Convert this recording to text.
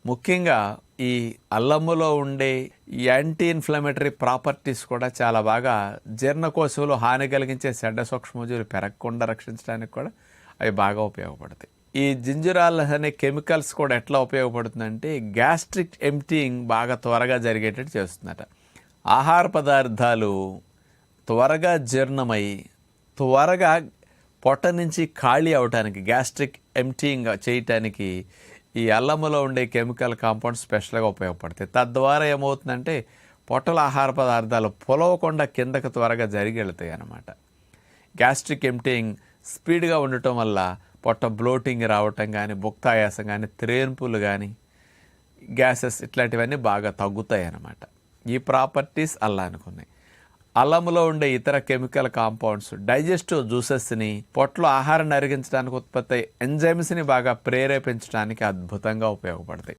ముఖ్యంగా ఈ అల్లములో ఉండే యాంటీ ఇన్ఫ్లమేటరీ ప్రాపర్టీస్ కూడా చాలా బాగా జీర్ణకోశంలో హాని కలిగించే చెడ్డ సూక్ష్మజీవులు పెరగకుండా రక్షించడానికి కూడా అవి బాగా ఉపయోగపడతాయి. ఈ జింజరాల్ అనే కెమికల్స్ కూడా ఎట్లా ఉపయోగపడుతుందంటే గ్యాస్ట్రిక్ ఎంప్టీయింగ్ బాగా త్వరగా జరిగేటట్టు చేస్తుందట. ఆహార పదార్థాలు త్వరగా జీర్ణమై త్వరగా పొట్ట నుంచి ఖాళీ అవటానికి, గ్యాస్ట్రిక్ ఎంప్టీయింగ్ చేయటానికి ఈ అల్లములో ఉండే కెమికల్ కాంపౌండ్స్ స్పెషల్గా ఉపయోగపడతాయి. తద్వారా ఏమవుతుందంటే పొట్టల ఆహార పదార్థాలు పొలవకుండా కిందకు త్వరగా జరిగి వెళ్తాయి అన్నమాట. గ్యాస్ట్రిక్ ఎంప్టీయింగ్ స్పీడ్గా ఉండటం వల్ల పొట్ట బ్లోటింగ్ రావటం కానీ, భుక్తాయాసం కానీ, త్రేన్పులు కానీ, గ్యాసెస్ ఇట్లాంటివన్నీ బాగా తగ్గుతాయి అన్నమాట. ఈ ప్రాపర్టీస్ అల్లానికి ఉన్నాయి. అల్లంలో ఉండే ఇతర కెమికల్ కాంపౌండ్స్ డైజెస్టివ్ జ్యూసెస్ని, పొట్టలో ఆహారాన్ని అరిగించడానికి ఉత్పత్తి ఎంజైమ్స్ని బాగా ప్రేరేపించడానికి అద్భుతంగా ఉపయోగపడతాయి.